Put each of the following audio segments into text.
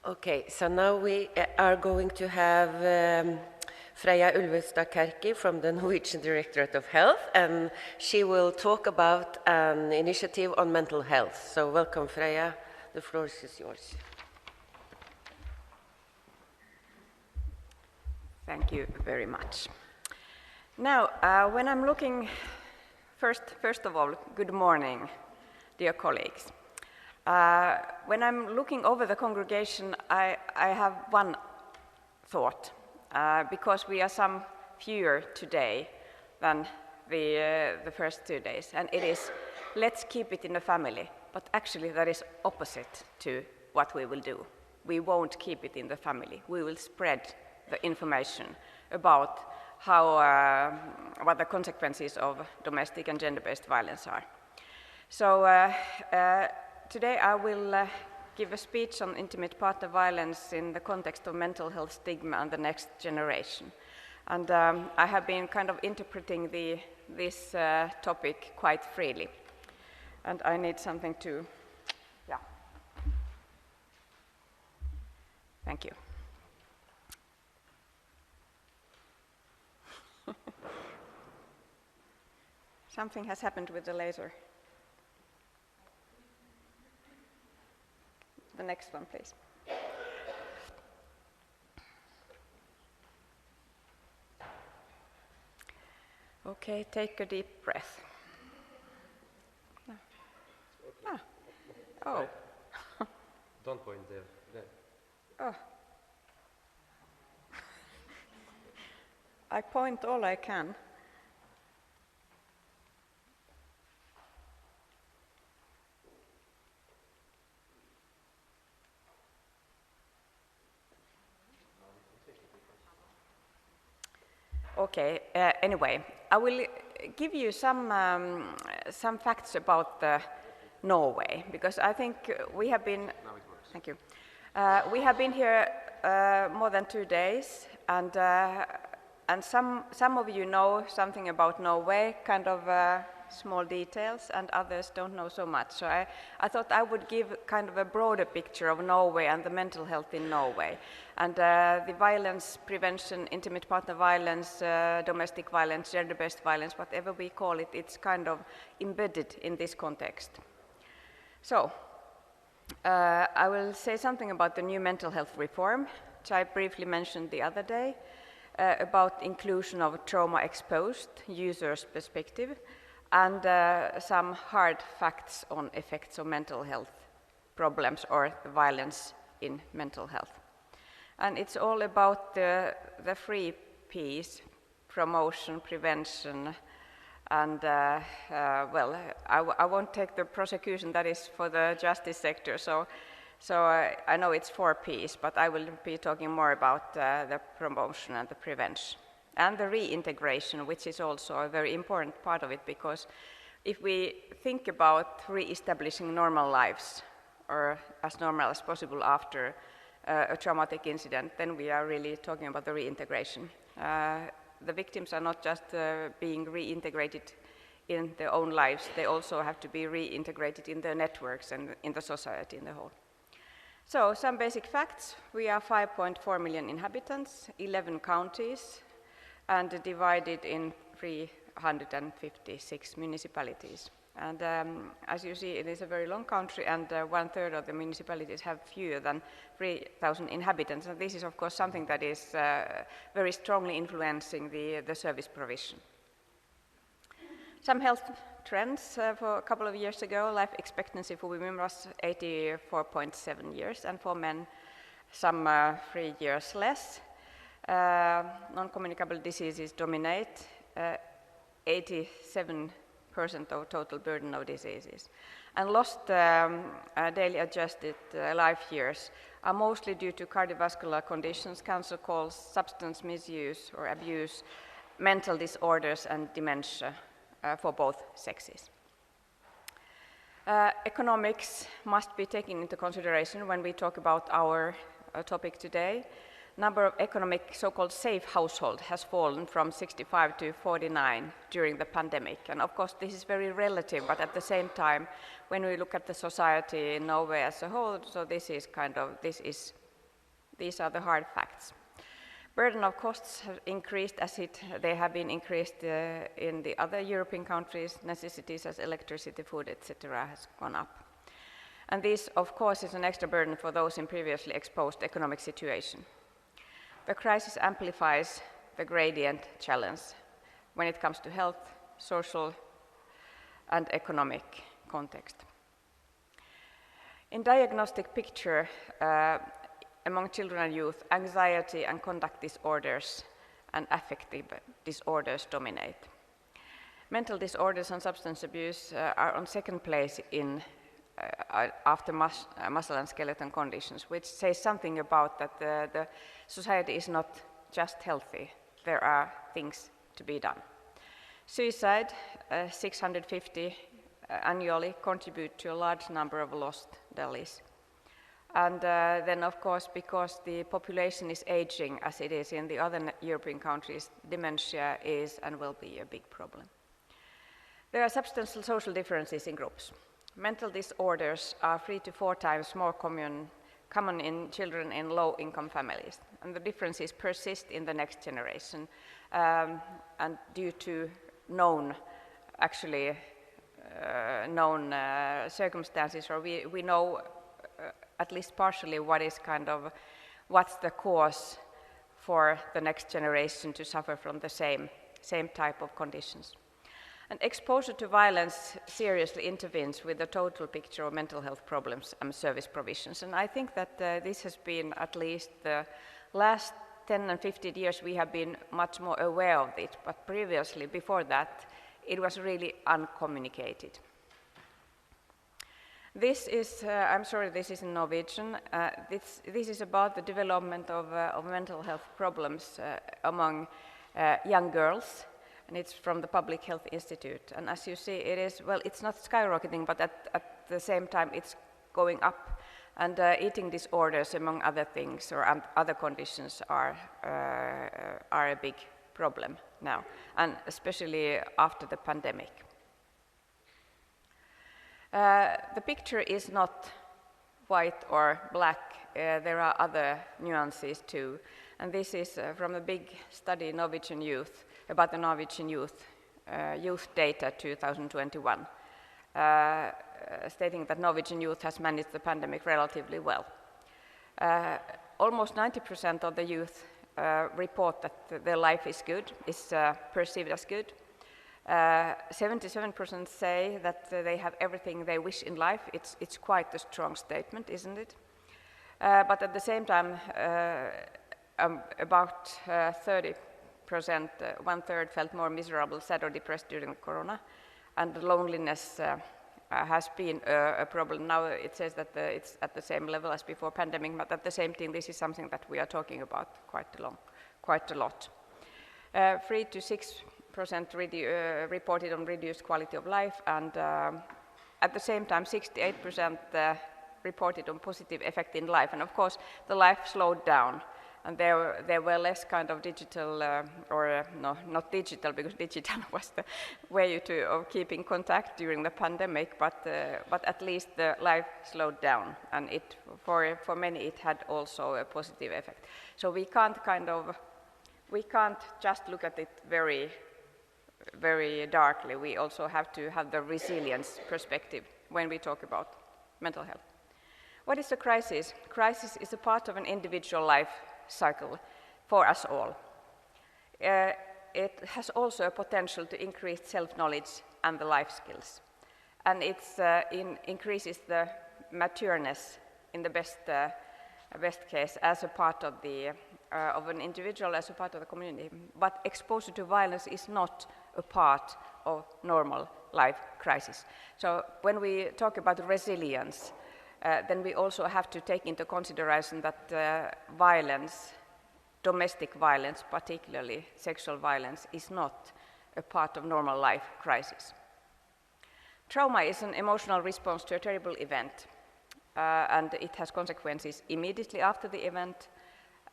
Okay, so now we are going to have Freja Ulvestad Kärki from the Norwegian Directorate of Health, and she will talk about an initiative on mental health. So welcome, Freja. The floor is yours. Thank you very much. Now, when I'm looking, first of all, good morning, dear colleagues. When I'm looking over the congregation, I have one thought, because we are some fewer today than the first 2 days, and it is, let's keep it in the family. But actually that is opposite to what we will do. We won't keep it in the family. We will spread the information about how, what the consequences of domestic and gender-based violence are. So today I will give a speech on intimate partner violence in the context of mental health stigma and the next generation. And I have been kind of interpreting this topic quite freely. And I need something to, yeah. Thank you. Something has happened with the laser. The next one, please. Okay, take a deep breath. Ah. Oh. Don't point there. Oh. I point all I can. Okay, anyway, I will give you some facts about Norway, because I think we have been, thank you, we have been here more than 2 days, and some of you know something about Norway, kind of small details, and others don't know so much. So I thought I would give kind of a broader picture of Norway and the mental health in Norway. And the violence prevention, intimate partner violence, domestic violence, gender-based violence, whatever we call it, it's kind of embedded in this context. So I will say something about the new mental health reform, which I briefly mentioned the other day, about inclusion of trauma-exposed users' perspective, and some hard facts on effects of mental health problems or violence in mental health. And it's all about the 3 Ps, promotion, prevention, and well, I won't take the prosecution, that is for the justice sector, so I know it's 4 Ps, but I will be talking more about the promotion and the prevention. And the reintegration, which is also a very important part of it, because if we think about re-establishing normal lives, or as normal as possible after a traumatic incident, then we are really talking about the reintegration. The victims are not just being reintegrated in their own lives, they also have to be reintegrated in their networks and in the society in the whole. So, some basic facts. We are 5.4 million inhabitants, 11 counties, and divided in 356 municipalities. And as you see, it is a very long country, and 1/3 of the municipalities have fewer than 3,000 inhabitants. And this is, of course, something that is very strongly influencing the service provision. Some health trends. For a couple of years ago, life expectancy for women was 84.7 years, and for men, some 3 years less. Non-communicable diseases dominate, 87% of total burden of diseases. And lost daily adjusted life years are mostly due to cardiovascular conditions, cancer calls, substance misuse or abuse, mental disorders, and dementia for both sexes. Economics must be taken into consideration when we talk about our topic today. Number of economic so-called safe households has fallen from 65 to 49 during the pandemic. And of course this is very relative, but at the same time, when we look at the society in Norway as a whole, so this is These are the hard facts. Burden of costs have increased as they have been increased in the other European countries. Necessities as electricity, food, etc. has gone up. And this, of course, is an extra burden for those in previously exposed economic situation. The crisis amplifies the gradient challenge when it comes to health, social, and economic context. In diagnostic picture, among children and youth, anxiety and conduct disorders and affective disorders dominate. Mental disorders and substance abuse are on second place after muscle and skeleton conditions, which says something about that the society is not just healthy. There are things to be done. Suicide, 650 annually, contribute to a large number of lost Delhis. And then, of course, because the population is aging as it is in the other European countries, dementia is and will be a big problem. There are substantial social differences in groups. Mental disorders are 3 to 4 times more common in children in low-income families, and the differences persist in the next generation, and due to known circumstances, or we know at least partially what's the cause for the next generation to suffer from the same type of conditions. And exposure to violence seriously intervenes with the total picture of mental health problems and service provisions. And I think that this has been, at least the last 10 and 15 years, we have been much more aware of it, but previously, before that, it was really uncommunicated. This is, I'm sorry, this is in Norwegian. This is about the development of mental health problems among young girls, and it's from the Public Health Institute. And as you see, it is, well, it's not skyrocketing, but at the same time, it's going up. And eating disorders, among other things, or other conditions, are a big problem now, and especially after the pandemic. The picture is not white or black. There are other nuances too. And this is from a big study, Norwegian youth, about the Norwegian youth, youth data 2021, stating that Norwegian youth has managed the pandemic relatively well. Almost 90% of the youth report that their life is good, is perceived as good. 77% say that they have everything they wish in life. It's quite a strong statement, isn't it? But at the same time, about 30%, 1/3 felt more miserable, sad or depressed during the corona, and loneliness has been a problem. Now it says that it's at the same level as before pandemic, but at the same time, this is something that we are talking about quite a lot. 3 to 6% reported on reduced quality of life, and at the same time, 68% reported on positive effect in life. And of course, the life slowed down, and there were less kind of digital, no, not digital, because digital was the way of keeping contact during the pandemic, but at least the life slowed down, and for many it had also a positive effect. So we can't just look at it very, very darkly. We also have to have the resilience perspective when we talk about mental health. What is a crisis? Crisis is a part of an individual life cycle for us all. It has also a potential to increase self-knowledge and the life skills. And it increases the matureness in the best case as a part of an individual, as a part of the community. But exposure to violence is not a part of normal life crisis. So when we talk about resilience, then we also have to take into consideration that violence, domestic violence, particularly sexual violence, is not a part of normal life crisis. Trauma is an emotional response to a terrible event, and it has consequences immediately after the event,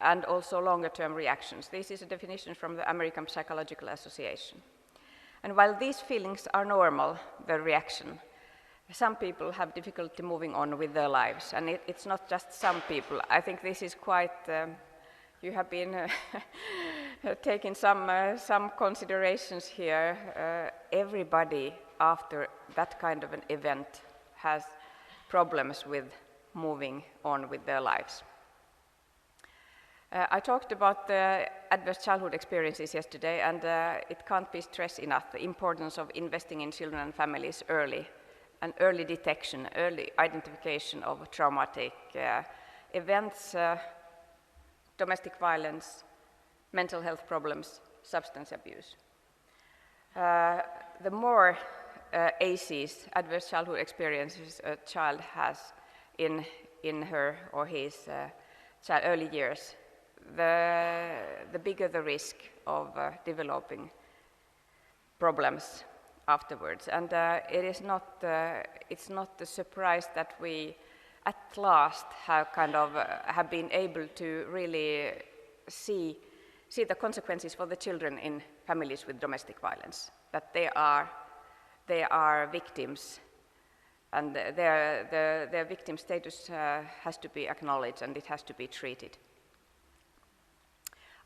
and also longer-term reactions. This is a definition from the American Psychological Association. And while these feelings are normal, the reaction, some people have difficulty moving on with their lives, and it's not just some people. I think this is quite, you have been taking some considerations here. Everybody after that kind of an event has problems with moving on with their lives. I talked about the adverse childhood experiences yesterday, and it can't be stressed enough, the importance of investing in children and families early, and early detection, early identification of traumatic events, domestic violence, mental health problems, substance abuse. The more ACEs, adverse childhood experiences, a child has in her or his early years, the bigger the risk of developing problems afterwards. And it's not a surprise that we at last have been able to really see the consequences for the children in families with domestic violence, that they are victims, and their victim status has to be acknowledged and it has to be treated.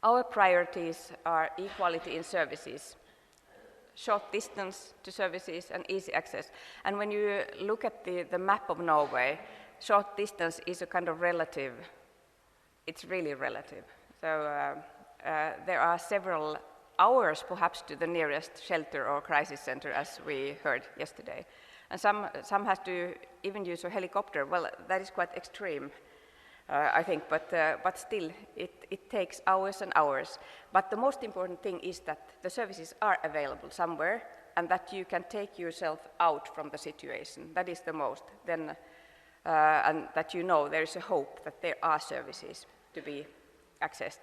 Our priorities are equality in services, short distance to services and easy access. And when you look at the map of Norway, short distance is a kind of relative, it's really relative. So there are several hours perhaps to the nearest shelter or crisis center, as we heard yesterday. And some has to even use a helicopter. Well, that is quite extreme, I think, but still, it takes hours and hours. But the most important thing is that the services are available somewhere, and that you can take yourself out from the situation. That is the most. Then, and that you know there is a hope that there are services to be accessed.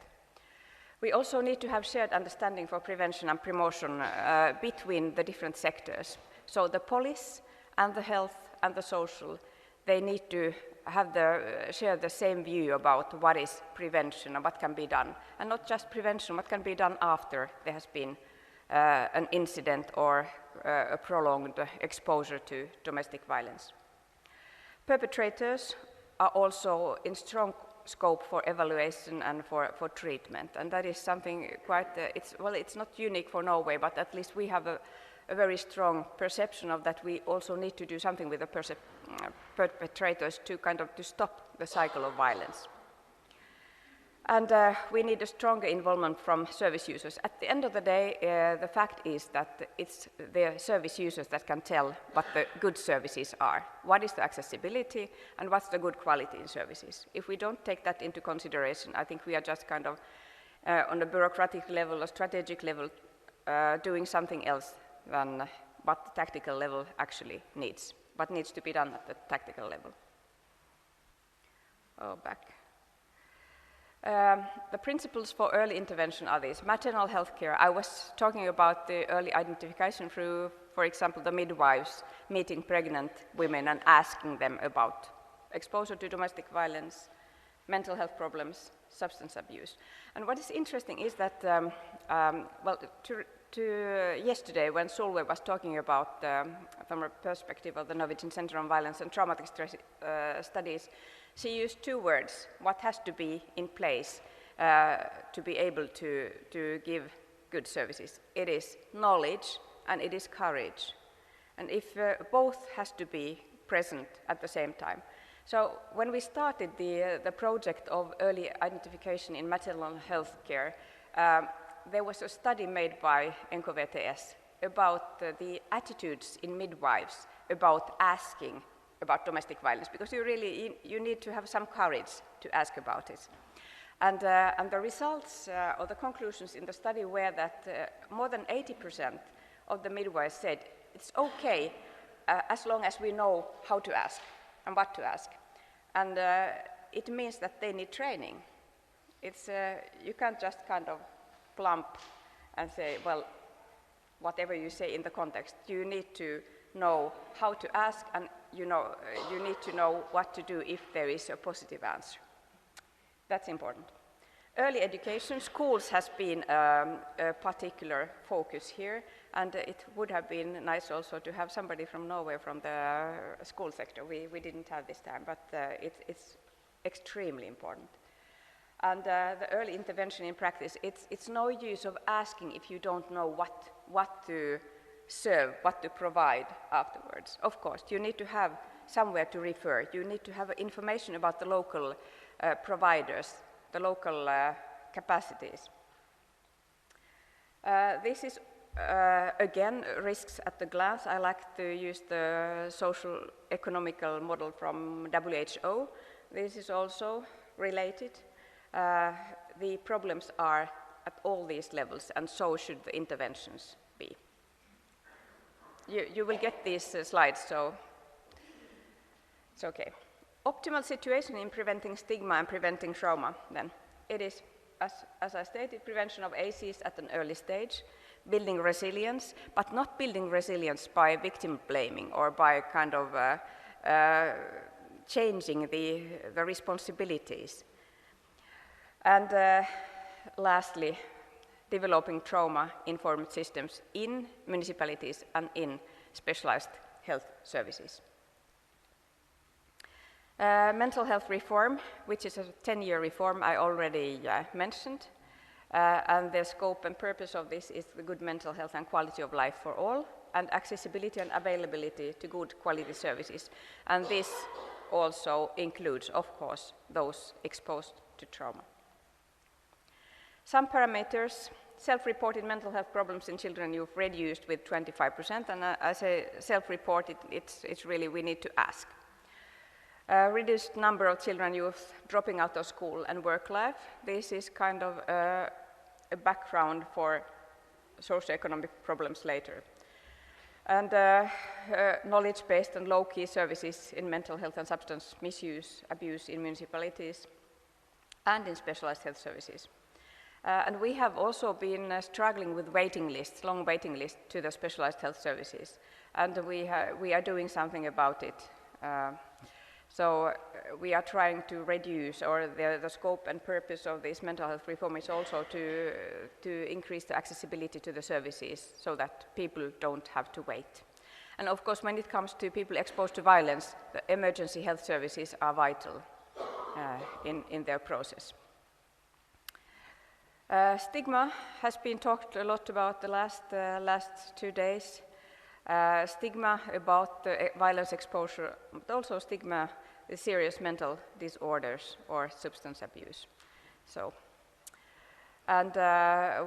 We also need to have shared understanding for prevention and promotion between the different sectors. So the police and the health and the social, they need to have share the same view about what is prevention and what can be done. And not just prevention, what can be done after there has been an incident or a prolonged exposure to domestic violence. Perpetrators are also in strong scope for evaluation and for treatment, and that is something quite, it's not unique for Norway, but at least we have a very strong perception of that. We also need to do something with the perpetrators to stop the cycle of violence. And we need a stronger involvement from service users. At the end of the day, the fact is that it's the service users that can tell what the good services are. What is the accessibility and what's the good quality in services? If we don't take that into consideration, I think we are just on a bureaucratic level or strategic level doing something else than what the tactical level actually needs, what needs to be done at the tactical level. Back. The principles for early intervention are these. Maternal health care. I was talking about the early identification through, for example, the midwives meeting pregnant women and asking them about exposure to domestic violence, mental health problems, substance abuse. And what is interesting is that, yesterday when Solveig was talking about, from a perspective of the Norwegian Center on Violence and Traumatic Stress Studies, she used two words, what has to be in place to be able to give good services. It is knowledge and it is courage. And if both has to be present at the same time. So when we started the project of early identification in maternal health care, there was a study made by NKVTS about the attitudes in midwives about asking about domestic violence, because you need to have some courage to ask about it. And the results or the conclusions in the study were that more than 80% of the midwives said it's okay as long as we know how to ask and what to ask. And it means that they need training. It's, you can't just kind of plump and say, well, whatever you say in the context. You need to know how to ask, and you need to know what to do if there is a positive answer. That's important. Early education, schools has been a particular focus here, and it would have been nice also to have somebody from Norway from the school sector. We didn't have this time, but it's extremely important. And the early intervention in practice, it's no use of asking if you don't know what to serve, what to provide afterwards. Of course, you need to have somewhere to refer. You need to have information about the local providers, the local capacities. This is, again, risks at the glance. I like to use the social economical model from WHO. This is also related. The problems are at all these levels, and so should the interventions be. You will get these slides, so it's okay. Optimal situation in preventing stigma and preventing trauma, then. It is, as I stated, prevention of ACs at an early stage, building resilience, but not building resilience by victim blaming or by kind of changing the responsibilities. And lastly, developing trauma-informed systems in municipalities and in specialized health services. Mental health reform, which is a 10-year reform I already mentioned, and the scope and purpose of this is the good mental health and quality of life for all, and accessibility and availability to good quality services. And this also includes, of course, those exposed to trauma. Some parameters: self-reported mental health problems in children and youth reduced with 25%, and I say self-reported, it's really we need to ask. Reduced number of children and youth dropping out of school and work life. This is kind of a background for socioeconomic problems later. And knowledge-based and low-key services in mental health and substance misuse, abuse in municipalities and in specialized health services. And we have also been struggling with waiting lists, long waiting lists to the specialized health services. And we are doing something about it. So we are trying to reduce, or the scope and purpose of this mental health reform is also to increase the accessibility to the services so that people don't have to wait. And of course, when it comes to people exposed to violence, the emergency health services are vital in their process. Stigma has been talked a lot about the last 2 days. Stigma about violence exposure, but also stigma with serious mental disorders or substance abuse. So, and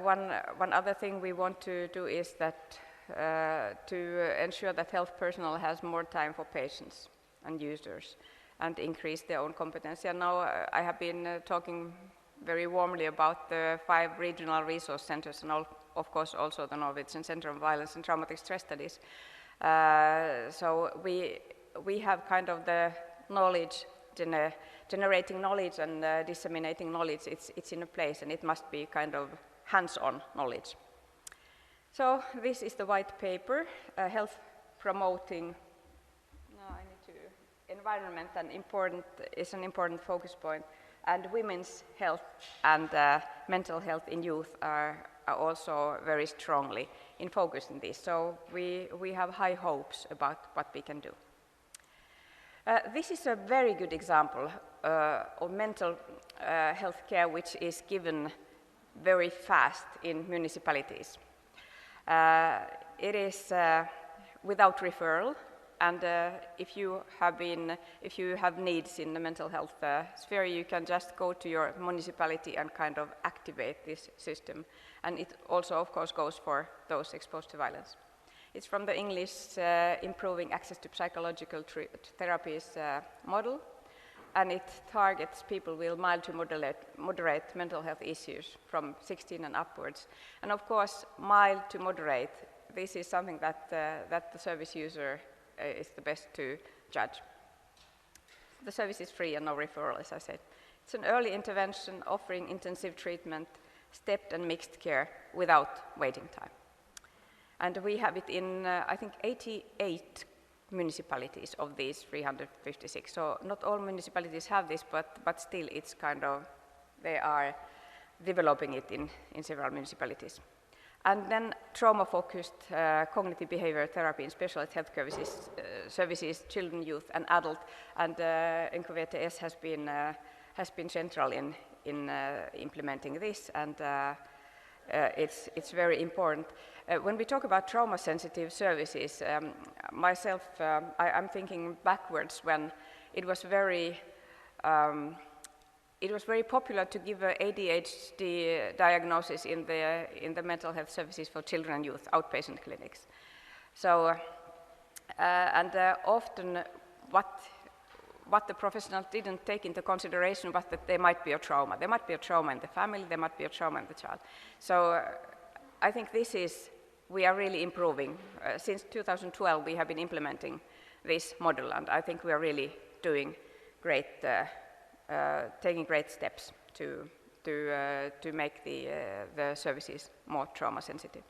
one other thing we want to do is that to ensure that health personnel has more time for patients and users and increase their own competency. And now I have been talking very warmly about the 5 regional resource centers and of course also the Norwegian Center on Violence and Traumatic Stress Studies. So we have kind of the knowledge, generating knowledge and disseminating knowledge. It's in a place, and it must be kind of hands-on knowledge. So this is the white paper, health promoting. Environment is an important focus point, and women's health and mental health in youth are also very strongly in focus in this. So we have high hopes about what we can do. This is a very good example of mental health care which is given very fast in municipalities. It is without referral, and if you have needs in the mental health sphere, you can just go to your municipality and kind of activate this system. And it also, of course, goes for those exposed to violence. It's from the English Improving Access to Psychological Therapies model, and it targets people with mild to moderate mental health issues from 16 and upwards. And of course, mild to moderate, this is something that the service user is the best to judge. The service is free and no referral, as I said. It's an early intervention offering intensive treatment, stepped and mixed care without waiting time. And we have it in, I think, 88 municipalities of these 356. So not all municipalities have this, but still it's kind of, they are developing it in several municipalities. And then trauma-focused cognitive behavior therapy in specialist health services, children, youth, and adult. And NKVTS has been central in implementing this, and it's very important. When we talk about trauma-sensitive services, myself, I'm thinking backwards when it was very popular to give a ADHD diagnosis in the mental health services for children and youth, outpatient clinics. So, often what the professionals didn't take into consideration was that there might be a trauma. There might be a trauma in the family, there might be a trauma in the child. So I think we are really improving. Since 2012 we have been implementing this model, and I think we are really doing great, taking great steps to make the services more trauma sensitive.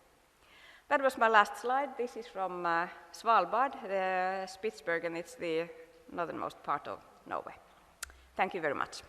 That was my last slide. This is from Svalbard, Spitsbergen. It's the northernmost part of Norway. Thank you very much.